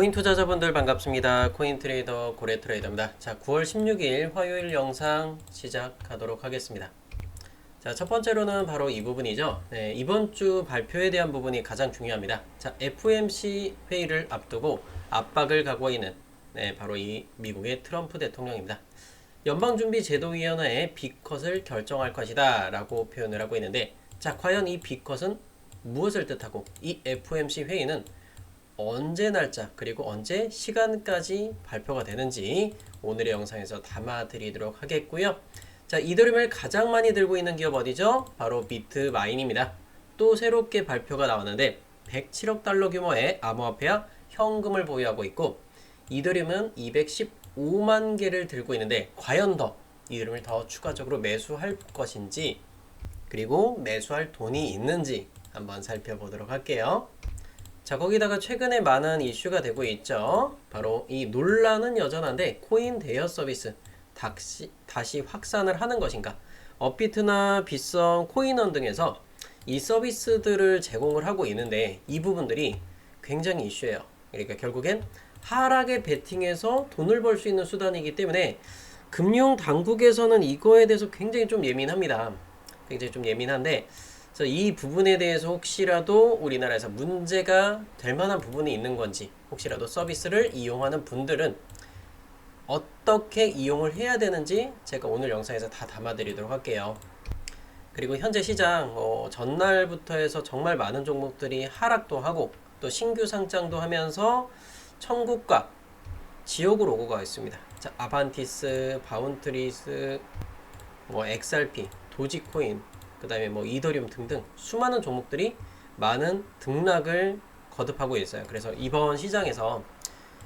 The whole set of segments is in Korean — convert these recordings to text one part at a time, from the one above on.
코인 투자자분들 반갑습니다. 코인 트레이더 고래 트레이더입니다. 자, 9월 16일 화요일 영상 시작하도록 하겠습니다. 자, 첫 번째로는 바로 이 부분이죠. 네, 이번 주 발표에 대한 부분이 가장 중요합니다. 자, FOMC 회의를 앞두고 압박을 가고 있는 바로 이 미국의 트럼프 대통령입니다. 연방준비제도위원회의 B컷을 결정할 것이다 라고 표현을 하고 있는데, 자, 과연 이 B컷은 무엇을 뜻하고 이 FOMC 회의는 언제 날짜 그리고 언제 시간까지 발표가 되는지 오늘의 영상에서 담아 드리도록 하겠고요. 자, 이더리움을 가장 많이 들고 있는 기업 어디죠? 바로 비트마인입니다. 또 새롭게 발표가 나왔는데 107억 달러 규모의 암호화폐와 현금을 보유하고 있고, 이더리움은 215만 개를 들고 있는데 과연 이더리움을 더 추가적으로 매수할 것인지, 그리고 매수할 돈이 있는지 한번 살펴보도록 할게요. 자, 거기다가 최근에 많은 이슈가 되고 있죠. 바로 이 논란은 여전한데 코인 대여 서비스 다시 확산을 하는 것인가? 업비트나 빗썸, 코인원 등에서 이 서비스들을 제공을 하고 있는데 이 부분들이 굉장히 이슈예요. 그러니까 결국엔 하락에 베팅해서 돈을 벌 수 있는 수단이기 때문에 금융 당국에서는 이거에 대해서 굉장히 좀 예민합니다. 굉장히 좀 예민한데, 그래서 이 부분에 대해서 혹시라도 우리나라에서 문제가 될 만한 부분이 있는 건지, 혹시라도 서비스를 이용하는 분들은 어떻게 이용을 해야 되는지 제가 오늘 영상에서 다 담아드리도록 할게요. 그리고 현재 시장 전날부터 해서 정말 많은 종목들이 하락도 하고 또 신규 상장도 하면서 천국과 지옥으로 오고 가 있습니다. 자, 아반티스, 바운트리스, XRP, 도지코인, 그 다음에 이더리움 등등 수많은 종목들이 많은 등락을 거듭하고 있어요. 그래서 이번 시장에서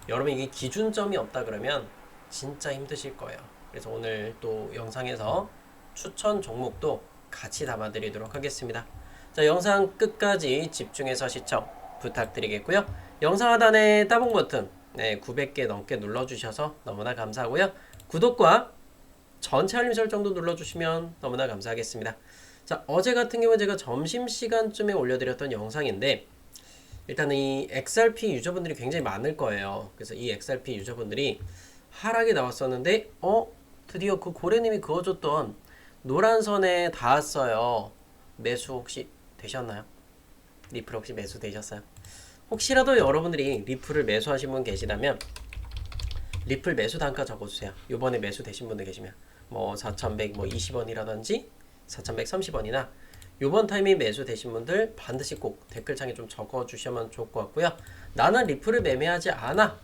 여러분 이게 기준점이 없다 그러면 진짜 힘드실 거예요. 그래서 오늘 또 영상에서 추천 종목도 같이 담아드리도록 하겠습니다. 자, 영상 끝까지 집중해서 시청 부탁드리겠고요. 영상 하단에 따봉 버튼 900개 넘게 눌러주셔서 너무나 감사하고요. 구독과 전체 알림 설정도 눌러주시면 너무나 감사하겠습니다. 자, 어제 같은 경우는 제가 점심시간쯤에 올려드렸던 영상인데, 일단 이 XRP 유저분들이 굉장히 많을 거예요. 그래서 이 XRP 유저분들이 하락이 나왔었는데 드디어 그 고래님이 그어줬던 노란선에 닿았어요. 매수 혹시 되셨나요? 리플 혹시 매수 되셨어요? 혹시라도 여러분들이 리플을 매수하신 분 계시다면 리플 매수 단가 적어주세요. 요번에 매수 되신 분들 계시면 4120원이라든지 4130원이나 요번 타이밍 매수 되신 분들 반드시 꼭 댓글창에 좀 적어주시면 좋을 것 같고요. 나는 리플을 매매하지 않아,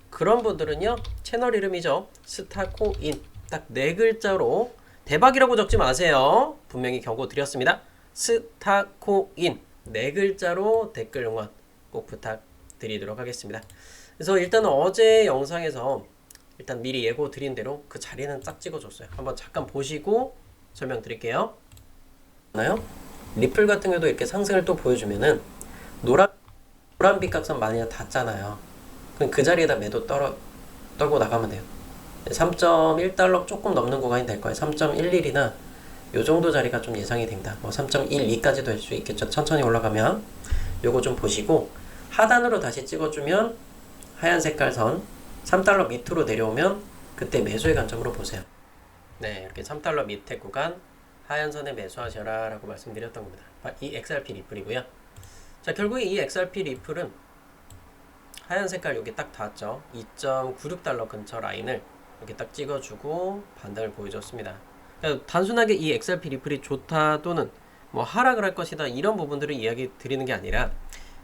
그런 분들은요, 채널 이름이죠, 스타코인 딱 4글자로 대박이라고 적지 마세요. 분명히 경고 드렸습니다. 스타코인 4글자로 댓글 응원 꼭 부탁드리도록 하겠습니다. 그래서 일단 어제 영상에서 일단 미리 예고 드린 대로 그 자리는 딱 찍어줬어요. 한번 잠깐 보시고 설명드릴게요. 리플 같은 경우도 이렇게 상승을 또 보여주면은 노란빛 값은 많이 닿잖아요. 그럼 그 자리에다 매도 떨고 나가면 돼요. 3.1달러 조금 넘는 구간이 될 거예요. 3.11이나 요 정도 자리가 좀 예상이 됩니다. 3.12까지도 될 수 있겠죠. 천천히 올라가면 요거 좀 보시고, 하단으로 다시 찍어주면 하얀 색깔 선 3달러 밑으로 내려오면 그때 매수의 관점으로 보세요. 이렇게 3달러 밑에 구간 하얀 선에 매수하셔라 라고 말씀드렸던 겁니다. 이 XRP 리플이고요. 자, 결국에 이 XRP 리플은 하얀 색깔 여기 딱 닿았죠. 2.96달러 근처 라인을 이렇게 딱 찍어주고 반등을 보여줬습니다. 그러니까 단순하게 이 XRP 리플이 좋다 또는 하락을 할 것이다 이런 부분들을 이야기 드리는 게 아니라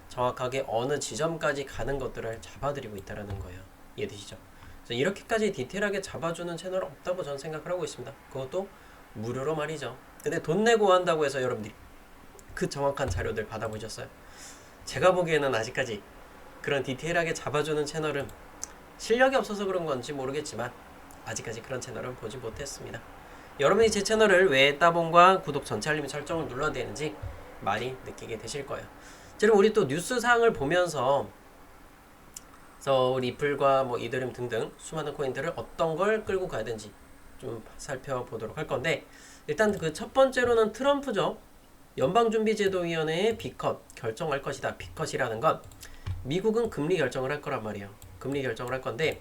정확하게 어느 지점까지 가는 것들을 잡아드리고 있다는 거예요. 이해되시죠? 그래서 이렇게까지 디테일하게 잡아주는 채널은 없다고 저는 생각을 하고 있습니다. 그것도 무료로 말이죠. 근데 돈 내고 한다고 해서 여러분들이 그 정확한 자료들 받아보셨어요? 제가 보기에는 아직까지 그런 디테일하게 잡아주는 채널은 실력이 없어서 그런 건지 모르겠지만 아직까지 그런 채널은 보지 못했습니다. 여러분이 제 채널을 왜 따봉과 구독 전체 알림 설정을 눌러야 되는지 많이 느끼게 되실 거예요. 지금 우리 또 뉴스 사항을 보면서 리플과 이더리움 등등 수많은 코인들을 어떤 걸 끌고 가야 되는지 좀 살펴보도록 할 건데, 일단 그 첫 번째로는 트럼프죠. 연방준비제도위원회의 B컷 결정할 것이다. B컷이라는 건 미국은 금리 결정을 할 거란 말이에요. 금리 결정을 할 건데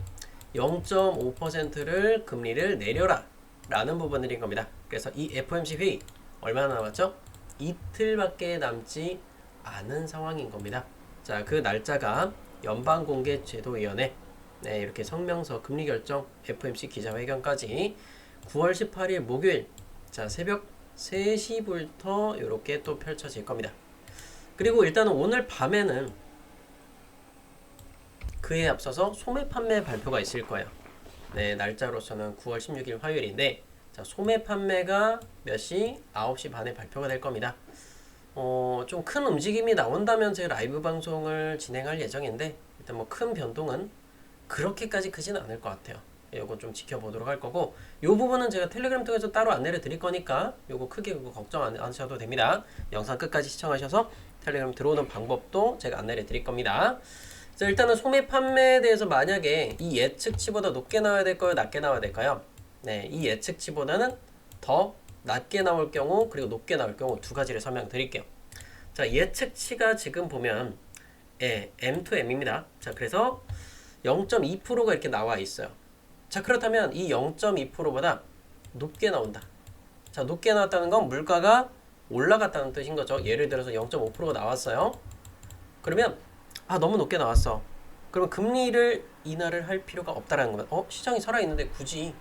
0.5%를 금리를 내려라 라는 부분들인 겁니다. 그래서 이 FOMC 회의 얼마나 남았죠? 이틀밖에 남지 않은 상황인 겁니다. 자, 그 날짜가 연방공개제도위원회 이렇게 성명서 금리 결정 FOMC 기자회견까지 9월 18일 목요일 자 새벽 3시부터 이렇게 또 펼쳐질 겁니다. 그리고 일단은 오늘 밤에는 그에 앞서서 소매 판매 발표가 있을 거예요. 네, 날짜로서는 9월 16일 화요일인데 자, 소매 판매가 몇 시? 9시 반에 발표가 될 겁니다. 좀 큰 움직임이 나온다면 제 라이브 방송을 진행할 예정인데 일단 뭐 큰 변동은 그렇게까지 크진 않을 것 같아요. 요거 좀 지켜보도록 할 거고 요 부분은 제가 텔레그램 통해서 따로 안내를 드릴 거니까 요거 크게 그거 걱정 안 하셔도 됩니다. 영상 끝까지 시청하셔서 텔레그램 들어오는 방법도 제가 안내를 드릴 겁니다. 자, 일단은 소매 판매에 대해서 만약에 이 예측치보다 높게 나와야 될까요? 낮게 나와야 될까요? 네, 이 예측치보다는 더 낮게 나올 경우 그리고 높게 나올 경우 두 가지를 설명드릴게요. 자, 예측치가 지금 보면 M2M입니다. 자, 그래서 0.2%가 이렇게 나와 있어요. 자, 그렇다면 이 0.2%보다 높게 나온다. 자, 높게 나왔다는 건 물가가 올라갔다는 뜻인 거죠. 예를 들어서 0.5%가 나왔어요. 그러면 너무 높게 나왔어. 그러면 금리를 인하를 할 필요가 없다라는 거면 시장이 살아있는데 굳이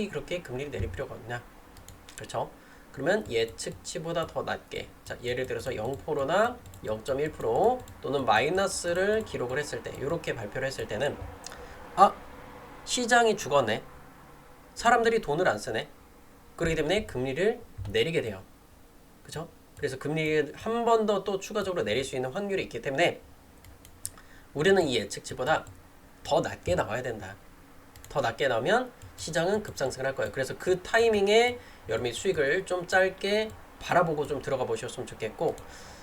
그렇게 금리를 내릴 필요가 없냐. 그렇죠? 그러면 예측치보다 더 낮게 자, 예를 들어서 0%나 0.1% 또는 마이너스를 기록을 했을 때 이렇게 발표를 했을 때는 시장이 죽었네. 사람들이 돈을 안 쓰네. 그렇기 때문에 금리를 내리게 돼요. 그렇죠? 그래서 금리를 한 번 더 또 추가적으로 내릴 수 있는 확률이 있기 때문에 우리는 이 예측치보다 더 낮게 나와야 된다. 더 낮게 나오면 시장은 급상승을 할 거예요. 그래서 그 타이밍에 여러분이 수익을 좀 짧게 바라보고 좀 들어가 보셨으면 좋겠고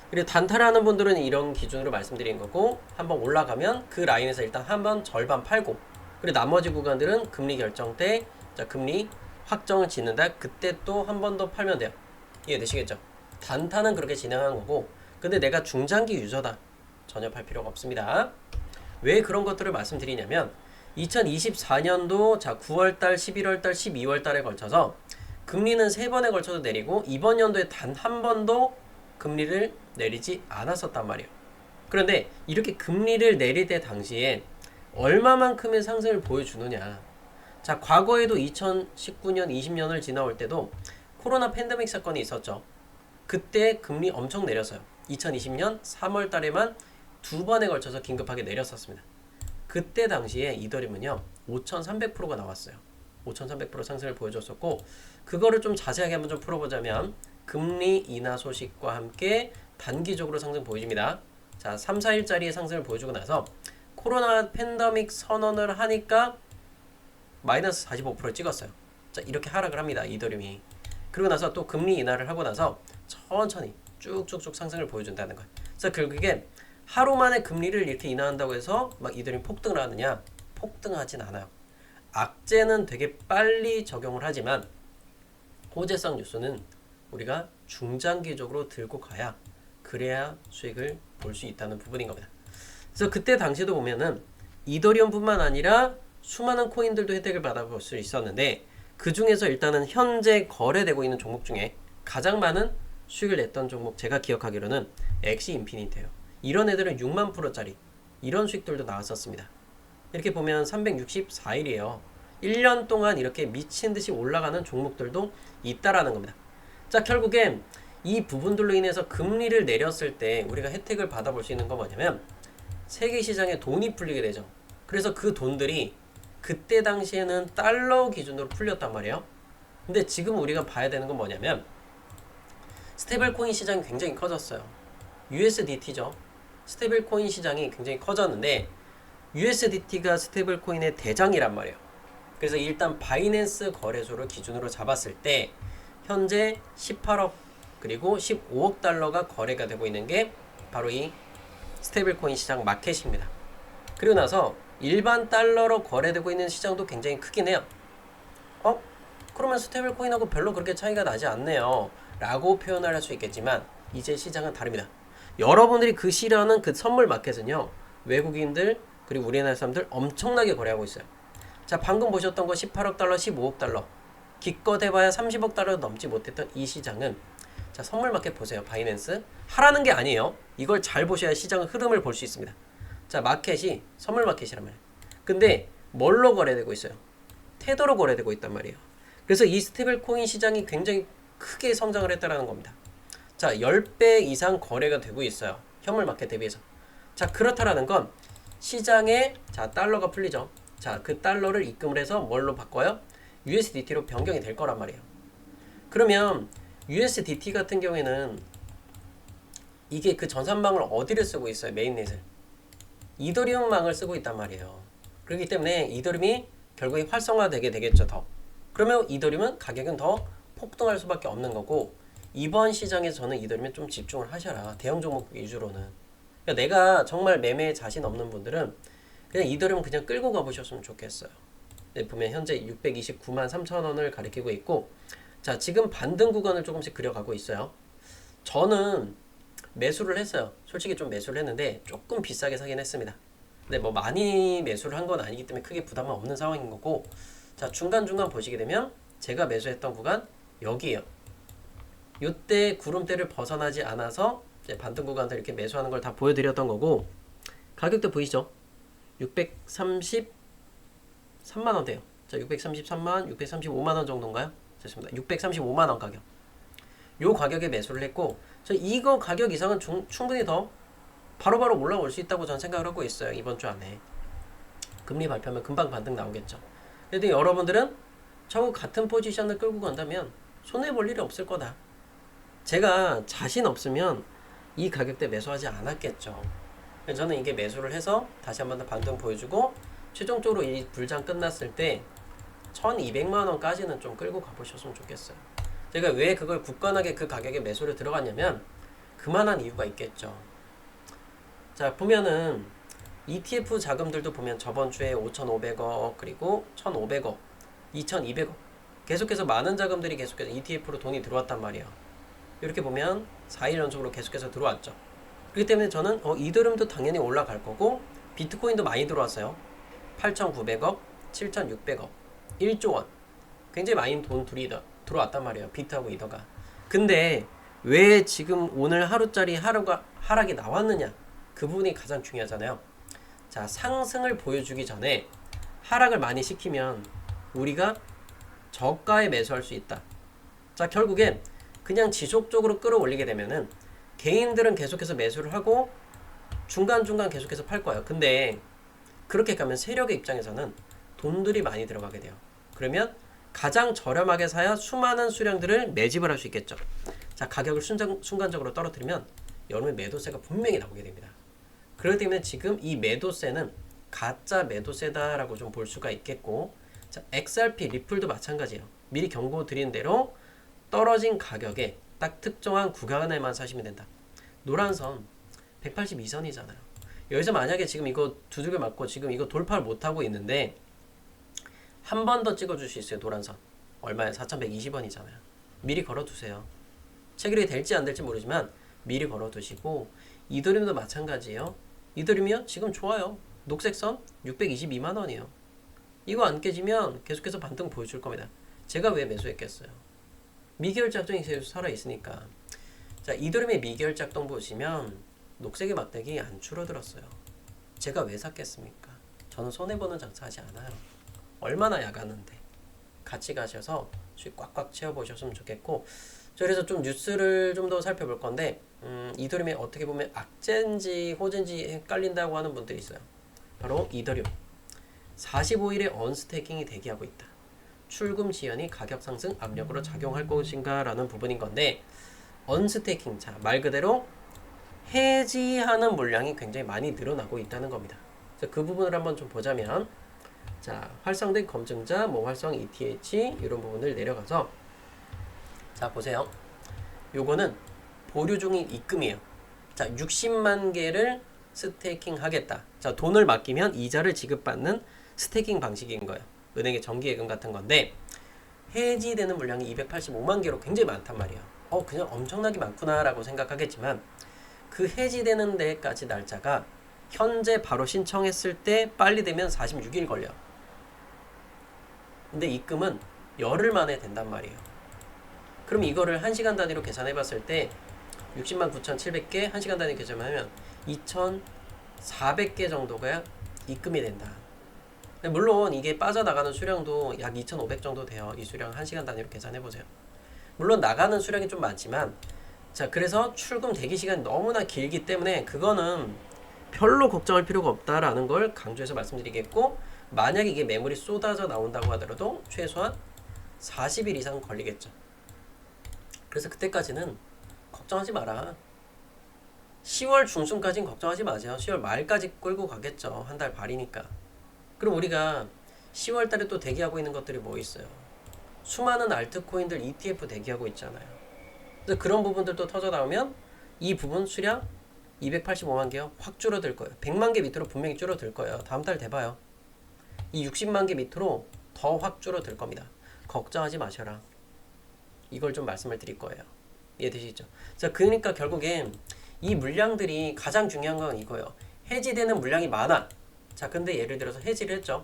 그리고 단타라는 분들은 이런 기준으로 말씀드린 거고 한번 올라가면 그 라인에서 일단 한번 절반 팔고 그리고 나머지 구간들은 금리 결정 때 자, 금리 확정을 짓는다. 그때 또 한 번 더 팔면 돼요. 이해되시겠죠? 단타는 그렇게 진행하는 거고 근데 내가 중장기 유저다. 전혀 팔 필요가 없습니다. 왜 그런 것들을 말씀드리냐면 2024년도 자 9월달, 11월달, 12월달에 걸쳐서 금리는 3번에 걸쳐서 내리고 이번 연도에 단 한 번도 금리를 내리지 않았었단 말이에요. 그런데 이렇게 금리를 내릴 때 당시에 얼마만큼의 상승을 보여주느냐. 자, 과거에도 2019년, 20년을 지나올 때도 코로나 팬데믹 사건이 있었죠. 그때 금리 엄청 내렸어요. 2020년 3월 달에만 2번에 걸쳐서 긴급하게 내렸었습니다. 그때 당시에 이더리움은요 5,300%가 나왔어요. 5,300% 상승을 보여줬었고 그거를 좀 자세하게 한번 좀 풀어보자면 금리 인하 소식과 함께 단기적으로 상승 보여줍니다. 자, 3, 4일짜리의 상승을 보여주고 나서 코로나 팬데믹 선언을 하니까 마이너스 45% 찍었어요. 자, 이렇게 하락을 합니다. 이더리움이. 그리고 나서 또 금리 인하를 하고 나서 천천히 쭉쭉쭉 상승을 보여준다는 거예요. 그래서 결국에 하루 만에 금리를 이렇게 인하한다고 해서 막 이더리움이 폭등을 하느냐? 폭등하진 않아요. 악재는 되게 빨리 적용을 하지만 호재성 뉴스는 우리가 중장기적으로 들고 가야 그래야 수익을 볼 수 있다는 부분인 겁니다. 그래서 그때 당시도 보면은 이더리움뿐만 아니라 수많은 코인들도 혜택을 받아볼 수 있었는데 그 중에서 일단은 현재 거래되고 있는 종목 중에 가장 많은 수익을 냈던 종목 제가 기억하기로는 엑시 인피니트예요. 이런 애들은 6만 %짜리 이런 수익들도 나왔었습니다. 이렇게 보면 364일이에요. 1년 동안 이렇게 미친 듯이 올라가는 종목들도 있다라는 겁니다. 자, 결국엔 이 부분들로 인해서 금리를 내렸을 때 우리가 혜택을 받아볼 수 있는 건 뭐냐면 세계 시장에 돈이 풀리게 되죠. 그래서 그 돈들이 그때 당시에는 달러 기준으로 풀렸단 말이에요. 근데 지금 우리가 봐야 되는 건 뭐냐면 스테이블 코인 시장이 굉장히 커졌어요. USDT죠. 스테이블 코인 시장이 굉장히 커졌는데 USDT가 스테이블 코인의 대장이란 말이에요. 그래서 일단 바이낸스 거래소를 기준으로 잡았을 때 현재 18억 그리고 15억 달러가 거래가 되고 있는 게 바로 이 스테이블 코인 시장 마켓입니다. 그리고 나서 일반 달러로 거래되고 있는 시장도 굉장히 크긴 해요. 그러면 스테이블 코인하고 별로 그렇게 차이가 나지 않네요 라고 표현을 할 수 있겠지만 이제 시장은 다릅니다. 여러분들이 그 싫어하는 그 선물 마켓은요 외국인들 그리고 우리나라 사람들 엄청나게 거래하고 있어요. 자, 방금 보셨던 거 18억 달러, 15억 달러. 기껏 해봐야 30억 달러 넘지 못했던 이 시장은, 자, 선물 마켓 보세요. 바이낸스. 하라는 게 아니에요. 이걸 잘 보셔야 시장 흐름을 볼 수 있습니다. 자, 마켓이 선물 마켓이란 말이에요. 근데 뭘로 거래되고 있어요? 테더로 거래되고 있단 말이에요. 그래서 이 스테이블 코인 시장이 굉장히 크게 성장을 했다라는 겁니다. 자, 10배 이상 거래가 되고 있어요. 현물 마켓 대비해서. 자, 그렇다라는 건 시장에, 자, 달러가 풀리죠. 자, 그 달러를 입금을 해서 뭘로 바꿔요? USDT로 변경이 될 거란 말이에요. 그러면 USDT 같은 경우에는 이게 그 전산망을 어디를 쓰고 있어요? 메인넷을. 이더리움망을 쓰고 있단 말이에요. 그렇기 때문에 이더리움이 결국에 활성화되게 되겠죠, 더. 그러면 이더리움은 가격은 더 폭등할 수밖에 없는 거고, 이번 시장에서 저는 이더리움에 좀 집중을 하셔라. 대형 종목 위주로는. 그러니까 내가 정말 매매에 자신 없는 분들은 그냥 이더리움 그냥 끌고 가보셨으면 좋겠어요. 네, 보면 현재 629만 3천 원을 가리키고 있고, 자, 지금 반등 구간을 조금씩 그려가고 있어요. 저는 매수를 했어요. 솔직히 좀 매수를 했는데 조금 비싸게 사긴 했습니다. 근데 뭐 많이 매수를 한 건 아니기 때문에 크게 부담은 없는 상황인 거고, 자, 중간중간 보시게 되면 제가 매수했던 구간 여기에요. 이때 구름대를 벗어나지 않아서 이제 반등 구간들 이렇게 매수하는 걸 다 보여드렸던 거고, 가격도 보이시죠? 633만 원대요. 자, 633만, 635만 원 정도인가요? 좋습니다. 635만 원 가격. 요 가격에 매수를 했고, 저 이거 가격 이상은 충분히 더 바로바로 올라올 수 있다고 저는 생각을 하고 있어요. 이번 주 안에. 금리 발표하면 금방 반등 나오겠죠. 그래도 여러분들은 저하고 같은 포지션을 끌고 간다면 손해볼 일이 없을 거다. 제가 자신 없으면 이 가격대 매수하지 않았겠죠. 저는 이게 매수를 해서 다시 한번 더 반등 보여주고, 최종적으로 이 불장 끝났을 때 1200만 원까지는 좀 끌고 가보셨으면 좋겠어요. 제가 왜 그걸 굳건하게 그 가격에 매수를 들어갔냐면 그만한 이유가 있겠죠. 자, 보면은 ETF 자금들도 보면 저번 주에 5,500억 그리고 1,500억 2,200억 계속해서 많은 자금들이 계속해서 ETF로 돈이 들어왔단 말이에요. 이렇게 보면 4일 연속으로 계속해서 들어왔죠. 그렇기 때문에 저는 이더리움도 당연히 올라갈 거고, 비트코인도 많이 들어왔어요. 8,900억 7,600억 1조 원 굉장히 많이 돈 둘이 들어왔단 말이에요. 비트하고 이더가. 근데 왜 지금 오늘 하루짜리 하락이 나왔느냐, 그 부분이 가장 중요하잖아요. 자, 상승을 보여주기 전에 하락을 많이 시키면 우리가 저가에 매수할 수 있다. 자, 결국엔 그냥 지속적으로 끌어올리게 되면은 개인들은 계속해서 매수를 하고 중간중간 계속해서 팔 거예요. 근데 그렇게 가면 세력의 입장에서는 돈들이 많이 들어가게 돼요. 그러면 가장 저렴하게 사야 수많은 수량들을 매집을 할 수 있겠죠. 자, 가격을 순간적으로 떨어뜨리면 여러분의 매도세가 분명히 나오게 됩니다. 그렇기 때문에 지금 이 매도세는 가짜 매도세다라고 좀 볼 수가 있겠고, 자, XRP 리플도 마찬가지예요. 미리 경고 드린 대로 떨어진 가격에 딱 특정한 구간에만 사시면 된다. 노란선 182선이잖아요. 여기서 만약에 지금 이거 두들겨 맞고 지금 이거 돌파를 못하고 있는데 한 번 더 찍어줄 수 있어요. 노란선 얼마에 4,120원이잖아요. 미리 걸어두세요. 체결이 될지 안 될지 모르지만 미리 걸어두시고, 이더리움도 마찬가지예요. 이더리움이요? 지금 좋아요. 녹색선 622만 원이에요. 이거 안 깨지면 계속해서 반등 보여줄 겁니다. 제가 왜 매수했겠어요? 미결 작동이 계속 살아있으니까. 자, 이더리움의 미결 작동 보시면 녹색의 막대기 안 줄어들었어요. 제가 왜 샀겠습니까? 저는 손해보는 장사하지 않아요. 얼마나 야가는데. 같이 가셔서 수익 꽉꽉 채워보셨으면 좋겠고, 그래서 좀 뉴스를 좀 더 살펴볼 건데, 이더리움이 어떻게 보면 악재인지 호재인지 헷갈린다고 하는 분들이 있어요. 바로 이더리움 45일에 언스테이킹이 대기하고 있다. 출금 지연이 가격 상승 압력으로 작용할 것인가 라는 부분인 건데, 언스테이킹, 자, 말 그대로 해지하는 물량이 굉장히 많이 늘어나고 있다는 겁니다. 그래서 그 부분을 한번 좀 보자면, 자, 활성된 검증자, 뭐 활성 ETH 이런 부분을 내려가서, 자, 보세요. 요거는 보류 중인 입금이에요. 자, 60만 개를 스테이킹 하겠다. 자, 돈을 맡기면 이자를 지급받는 스테이킹 방식인 거예요. 은행의 정기예금 같은 건데, 해지되는 물량이 285만 개로 굉장히 많단 말이에요. 그냥 엄청나게 많구나 라고 생각하겠지만, 그 해지되는 데까지 날짜가 현재 바로 신청했을 때 빨리 되면 46일 걸려. 근데 입금은 열흘 만에 된단 말이에요. 그럼 이거를 1시간 단위로 계산해 봤을 때 60만 9,700개 1시간 단위 계산하면 2,400개 정도가 입금이 된다. 물론 이게 빠져나가는 수량도 약 2,500 정도 돼요. 이 수량 1시간 단위로 계산해 보세요. 물론 나가는 수량이 좀 많지만, 자, 그래서 출금 대기 시간이 너무나 길기 때문에 그거는 별로 걱정할 필요가 없다라는 걸 강조해서 말씀드리겠고, 만약에 이게 매물이 쏟아져 나온다고 하더라도 최소한 40일 이상 걸리겠죠. 그래서 그때까지는 걱정하지 마라. 10월 중순까지는 걱정하지 마세요. 10월 말까지 끌고 가겠죠. 한 달 발이니까. 그럼 우리가 10월 달에 또 대기하고 있는 것들이 뭐 있어요? 수많은 알트코인들 ETF 대기하고 있잖아요. 그래서 그런 부분들도 터져 나오면 이 부분 수량 285만 개요. 확 줄어들 거예요. 100만 개 밑으로 분명히 줄어들 거예요. 다음 달 돼봐요. 이 60만 개 밑으로 더 확 줄어들 겁니다. 걱정하지 마셔라. 이걸 좀 말씀을 드릴 거예요. 이해되시죠? 자, 그러니까 결국엔 이 물량들이 가장 중요한 건 이거예요. 해지되는 물량이 많아. 자, 근데 예를 들어서 해지를 했죠.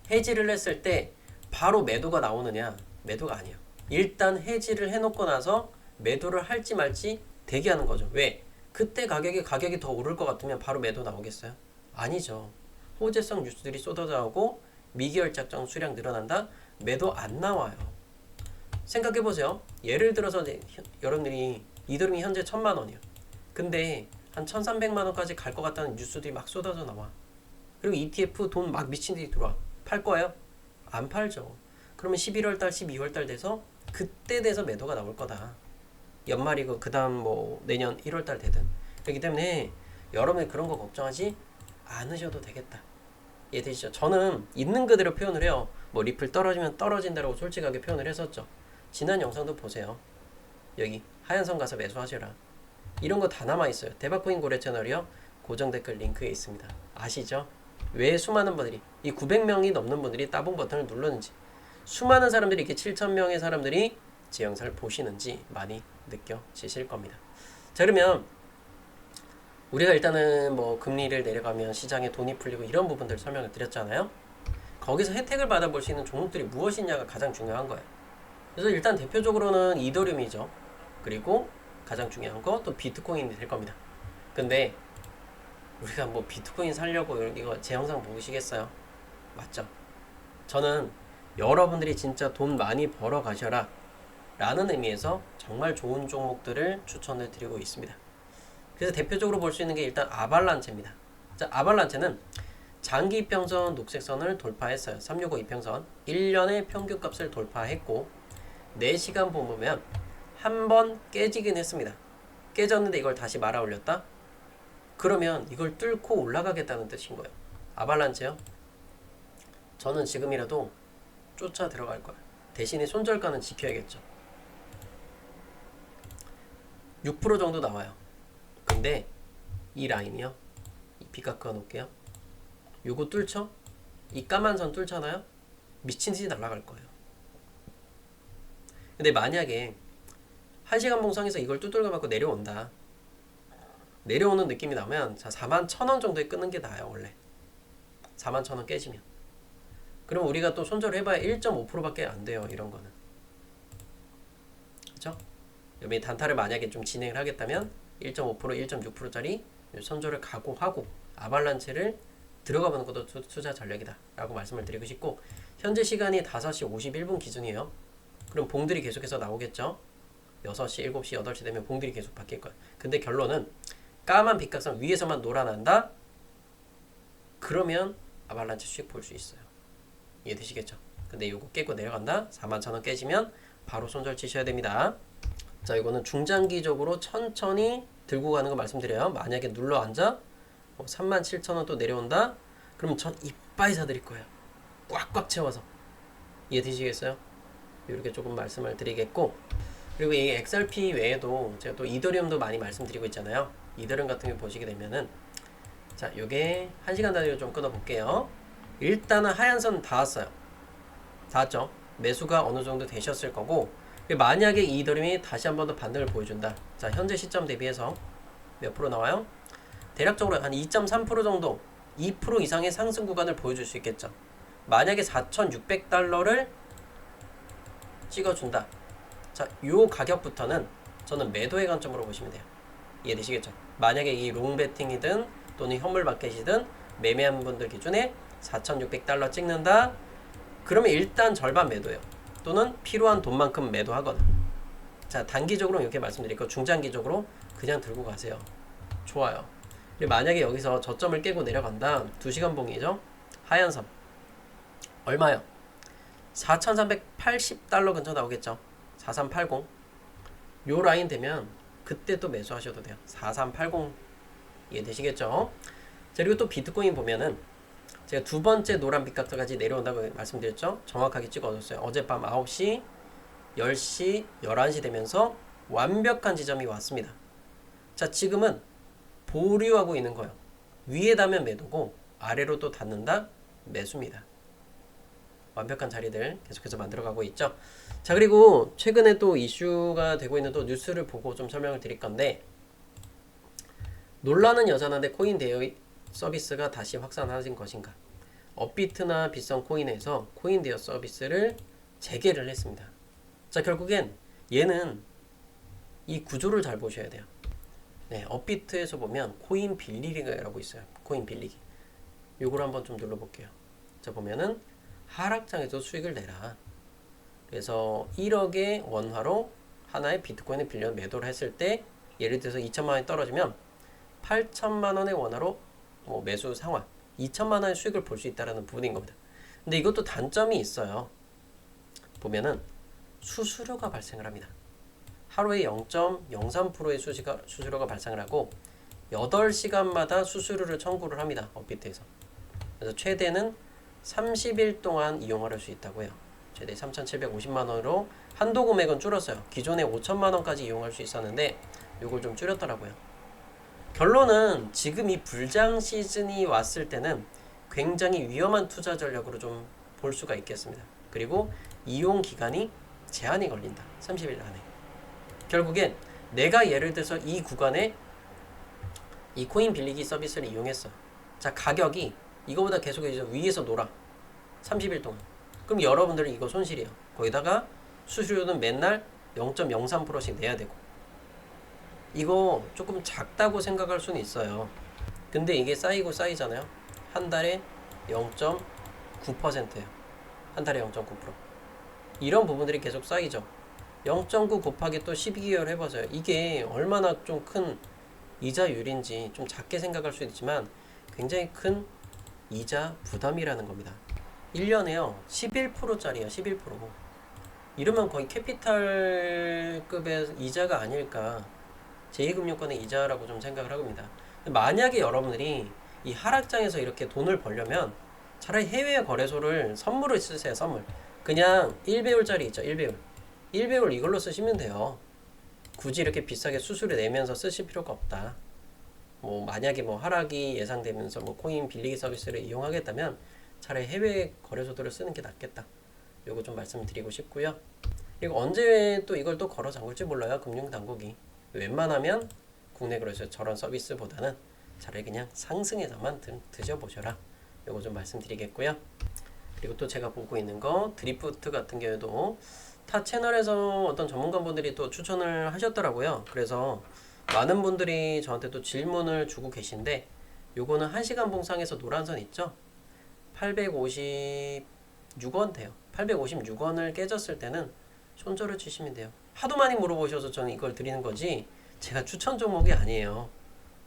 해지를 했을 때 바로 매도가 나오느냐? 매도가 아니에요. 일단 해지를 해놓고 나서 매도를 할지 말지 대기하는 거죠. 왜? 그때 가격이 더 오를 것 같으면 바로 매도 나오겠어요? 아니죠. 호재성 뉴스들이 쏟아져 나오고 미결작정 수량 늘어난다? 매도 안 나와요. 생각해보세요. 예를 들어서 여러분들이 이더리움이 현재 1,000만 원이에요. 근데 한 1,300만 원까지 갈 것 같다는 뉴스들이 막 쏟아져 나와. 그리고 ETF 돈 막 미친 듯이 들어와. 팔 거예요? 안 팔죠. 그러면 11월 달, 12월 달 돼서 그때 돼서 매도가 나올 거다. 연말이고 그 다음 뭐 내년 1월 달 되든. 그렇기 때문에 여러분이 그런 거 걱정하지 않으셔도 되겠다. 이해되시죠? 저는 있는 그대로 표현을 해요. 뭐 리플 떨어지면 떨어진다라고 솔직하게 표현을 했었죠. 지난 영상도 보세요. 여기 하얀 선 가서 매수하셔라. 이런 거 다 남아있어요. 대박코인 고래 채널이요. 고정 댓글 링크에 있습니다. 아시죠? 왜 수많은 분들이 이 900명이 넘는 분들이 따봉 버튼을 눌렀는지, 수많은 사람들이 이렇게 7,000명의 사람들이 제 영상을 보시는지 많이 느껴지실 겁니다. 자, 그러면 우리가 일단은 뭐 금리를 내려가면 시장에 돈이 풀리고 이런 부분들 설명을 드렸잖아요. 거기서 혜택을 받아볼 수 있는 종목들이 무엇이냐가 가장 중요한 거예요. 그래서 일단 대표적으로는 이더리움이죠. 그리고 가장 중요한 거 또 비트코인이 될 겁니다. 근데 우리가 뭐 비트코인 살려고 이거 제 영상 보시겠어요? 맞죠? 저는 여러분들이 진짜 돈 많이 벌어 가셔라 라는 의미에서 정말 좋은 종목들을 추천을 드리고 있습니다. 그래서 대표적으로 볼 수 있는 게 일단 아발란체입니다. 자, 아발란체는 장기 이평선 녹색선을 돌파했어요. 365 이평선 1년의 평균값을 돌파했고 4시간 보면 한 번 깨지긴 했습니다. 깨졌는데 이걸 다시 말아 올렸다? 그러면 이걸 뚫고 올라가겠다는 뜻인 거예요. 아발란체요. 저는 지금이라도 쫓아 들어갈 거예요. 대신에 손절가는 지켜야겠죠. 6% 정도 나와요. 근데 이 라인이요. 이 B가 그어 놓을게요. 요거 뚫죠? 이 까만 선 뚫잖아요? 미친 듯이 날아갈 거예요. 근데 만약에 1시간 봉상에서 이걸 뚜들겨 맞고 내려온다. 내려오는 느낌이 나면 자 41,000원 정도에 끊는 게 나아요. 원래 41,000원 깨지면. 그럼 우리가 또 손절을 해봐야 1.5%밖에 안 돼요. 이런 거는. 그쵸? 여기 단타를 만약에 좀 진행을 하겠다면 1.5%, 1.6%짜리 손절을 각오하고 아발란체를 들어가보는 것도 투자 전략이다 라고 말씀을 드리고 싶고, 현재 시간이 5시 51분 기준이에요. 그럼 봉들이 계속해서 나오겠죠. 6시, 7시, 8시 되면 봉들이 계속 바뀔 거야. 근데 결론은 까만 빗각선 위에서만 놀아난다? 그러면 아발란체 수익 볼 수 있어요. 이해되시겠죠? 근데 요거 깨고 내려간다? 41,000원 깨지면 바로 손절 치셔야 됩니다. 자, 이거는 중장기적으로 천천히 들고 가는 거 말씀드려요. 만약에 눌러 앉아 37,000원 또 내려온다? 그럼 전 이빠이 사드릴 거예요. 꽉꽉 채워서. 이해되시겠어요? 이렇게 조금 말씀을 드리겠고, 그리고 이 XRP 외에도 제가 또 이더리움도 많이 말씀드리고 있잖아요. 이더리움 같은 거 보시게 되면은, 자, 요게 1시간 단위로 좀 끊어 볼게요. 일단은 하얀 선 닿았어요. 닿았죠? 매수가 어느 정도 되셨을 거고, 만약에 이 이더리움이 다시 한 번 더 반등을 보여준다. 자, 현재 시점 대비해서 몇 프로 나와요? 대략적으로 한 2.3% 정도 2% 이상의 상승 구간을 보여줄 수 있겠죠. 만약에 4,600달러를 찍어준다. 자, 요 가격부터는 저는 매도의 관점으로 보시면 돼요. 이해되시겠죠? 만약에 이 롱베팅이든 또는 현물 마켓이든 매매한 분들 기준에 4,600달러 찍는다. 그러면 일단 절반 매도예요. 또는 필요한 돈만큼 매도하거나. 자, 단기적으로 이렇게 말씀드리고 중장기적으로 그냥 들고 가세요. 좋아요. 그리고 만약에 여기서 저점을 깨고 내려간다. 2시간 봉이죠. 하얀 선. 얼마요? 4,380달러 근처 나오겠죠. 4380. 요 라인 되면 그때 또 매수하셔도 돼요. 4380 이해되시겠죠? 자, 그리고 또 비트코인 보면은 제가 두 번째 노란 빛각까지 내려온다고 말씀드렸죠. 정확하게 찍어줬어요. 어젯밤 9시, 10시, 11시 되면서 완벽한 지점이 왔습니다. 자, 지금은 보류하고 있는 거예요. 위에 닿으면 매도고 아래로 또 닿는다 매수입니다. 완벽한 자리들 계속해서 만들어가고 있죠. 자, 그리고 최근에 또 이슈가 되고 있는 또 뉴스를 보고 좀 설명을 드릴 건데, 논란은 여전한데 코인 대여 서비스가 다시 확산하는 것인가. 업비트나 비썸 코인에서 코인 대여 서비스를 재개를 했습니다. 자, 결국엔 얘는 이 구조를 잘 보셔야 돼요. 네, 업비트에서 보면 코인 빌리기라고 있어요. 코인 빌리기. 요걸 한번 좀 눌러볼게요. 자, 보면은 하락장에서 수익을 내라. 그래서 1억의 원화로 하나의 비트코인을 빌려 매도를 했을 때 예를 들어서 2천만 원이 떨어지면 8천만 원의 원화로 매수 상환 2천만 원의 수익을 볼 수 있다는 부분인 겁니다. 근데 이것도 단점이 있어요. 보면은 수수료가 발생을 합니다. 하루에 0.03%의 수수료가 발생을 하고 8시간마다 수수료를 청구를 합니다. 업비트에서. 그래서 최대는 30일 동안 이용할 수 있다고 해요. 최대 3,750만 원으로 한도 금액은 줄었어요. 기존에 5천만 원까지 이용할 수 있었는데 이걸 좀 줄였더라고요. 결론은 지금 이 불장 시즌이 왔을 때는 굉장히 위험한 투자 전략으로 좀 볼 수가 있겠습니다. 그리고 이용 기간이 제한이 걸린다. 30일 안에. 결국엔 내가 예를 들어서 이 구간에 이 코인 빌리기 서비스를 이용했어. 자, 가격이 이거보다 계속 위에서 놀아. 30일 동안. 그럼 여러분들은 이거 손실이에요. 거기다가 수수료는 맨날 0.03%씩 내야 되고. 이거 조금 작다고 생각할 수는 있어요. 근데 이게 쌓이고 쌓이잖아요. 한 달에 0.9%예요. 한 달에 0.9%. 이런 부분들이 계속 쌓이죠. 0.9 곱하기 또 12개월 해봐서요. 이게 얼마나 좀 큰 이자율인지 좀 작게 생각할 수 있지만 굉장히 큰 이자 부담이라는 겁니다. 1년에요. 11%짜리야. 11%. 이러면 거의 캐피탈급의 이자가 아닐까. 제2금융권의 이자라고 좀 생각을 합니다. 만약에 여러분들이 이 하락장에서 이렇게 돈을 벌려면 차라리 해외 거래소를 선물을 쓰세요. 선물. 그냥 1배율짜리 있죠. 1배율. 1배율 이걸로 쓰시면 돼요. 굳이 이렇게 비싸게 수수료 내면서 쓰실 필요가 없다. 만약에 하락이 예상되면서 코인 빌리기 서비스를 이용하겠다면 차라리 해외 거래소들을 쓰는 게 낫겠다. 요거 좀 말씀드리고 싶고요. 그리고 언제 또 이걸 또 걸어 잠글지 몰라요. 금융당국이. 웬만하면 국내 거래소 저런 서비스보다는 차라리 그냥 상승해서만 드셔보셔라. 요거 좀 말씀드리겠고요. 그리고 또 제가 보고 있는 거 드리프트 같은 경우에도 타 채널에서 어떤 전문가분들이 또 추천을 하셨더라고요. 그래서 많은 분들이 저한테 또 질문을 주고 계신데, 요거는 1시간 봉상에서 노란선 있죠? 856원 돼요. 856원을 깨졌을 때는 손절을 치시면 돼요. 하도 많이 물어보셔서 저는 이걸 드리는 거지 제가 추천 종목이 아니에요.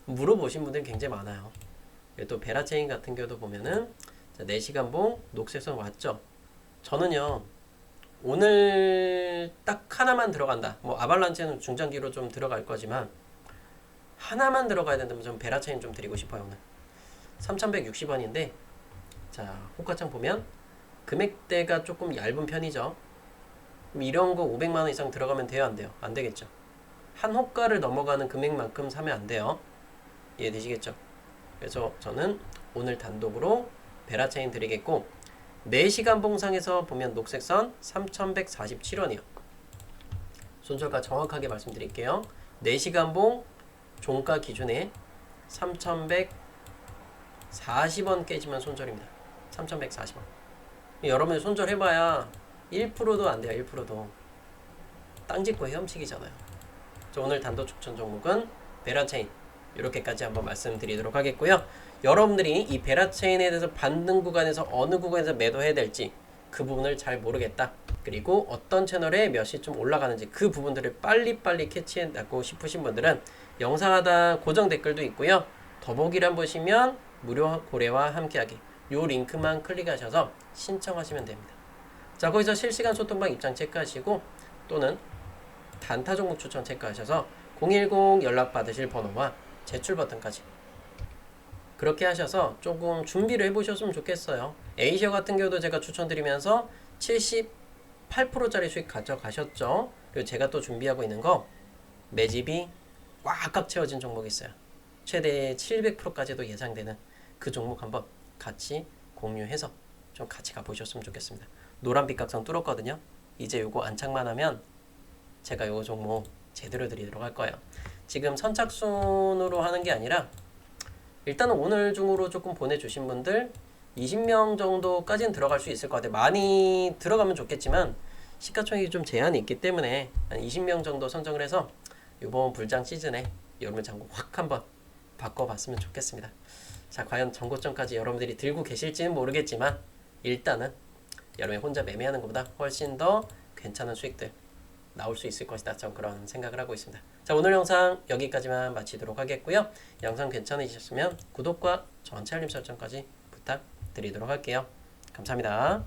물어보신 분들이 굉장히 많아요. 또 베라체인 같은 경우도 보면은 4시간 봉 녹색선 왔죠? 저는요 오늘 딱 하나만 들어간다. 아발란체는 중장기로 좀 들어갈 거지만 하나만 들어가야 된다면 좀 베라체인 좀 드리고 싶어요. 오늘 3,160원인데 자, 호가창 보면 금액대가 조금 얇은 편이죠. 그럼 이런 거 500만원 이상 들어가면 돼요? 안 돼요? 안 되겠죠. 한 호가를 넘어가는 금액만큼 사면 안 돼요. 이해되시겠죠? 그래서 저는 오늘 단독으로 베라체인 드리겠고, 4시간 봉상에서 보면 녹색선 3,147원이요. 손절가 정확하게 말씀드릴게요. 4시간 봉 종가 기준에 3,140원 깨지면 손절입니다. 3,140원. 여러분들 손절 해봐야 1%도 안 돼요. 1%도. 땅짓고 헤엄치기잖아요. 오늘 단독 추천 종목은 베라체인 이렇게까지 한번 말씀드리도록 하겠고요. 여러분들이 이 베라체인에 대해서 반등 구간에서 어느 구간에서 매도해야 될지 그 부분을 잘 모르겠다. 그리고 어떤 채널에 몇 시쯤 올라가는지 그 부분들을 빨리빨리 캐치해내고 싶으신 분들은 영상 하단 고정 댓글도 있고요. 더보기란 보시면 무료 고래와 함께하기 요 링크만 클릭하셔서 신청하시면 됩니다. 자, 거기서 실시간 소통방 입장 체크하시고 또는 단타 종목 추천 체크하셔서 010 연락 받으실 번호와 제출 버튼까지 그렇게 하셔서 조금 준비를 해보셨으면 좋겠어요. 에이시아 같은 경우도 제가 추천드리면서 78%짜리 수익 가져가셨죠. 그리고 제가 또 준비하고 있는 거 매집이 꽉꽉 채워진 종목이 있어요. 최대 700%까지도 예상되는 그 종목 한번 같이 공유해서 좀 같이 가보셨으면 좋겠습니다. 노란 빛각선 뚫었거든요. 이제 요거 안착만 하면 제가 요거 종목 제대로 드리도록 할 거예요. 지금 선착순으로 하는 게 아니라 일단은 오늘 중으로 조금 보내주신 분들 20명 정도까지는 들어갈 수 있을 것 같아요. 많이 들어가면 좋겠지만 시가총액이 좀 제한이 있기 때문에 한 20명 정도 선정을 해서 이번 불장 시즌에 여름에 장고 확 한번 바꿔봤으면 좋겠습니다. 자, 과연 전고점까지 여러분들이 들고 계실지는 모르겠지만 일단은 여름에 혼자 매매하는 것보다 훨씬 더 괜찮은 수익들 나올 수 있을 것이다. 전 그런 생각을 하고 있습니다. 자, 오늘 영상 여기까지만 마치도록 하겠고요. 영상 괜찮으셨으면 구독과 전체 알림 설정까지 부탁드리도록 할게요. 감사합니다.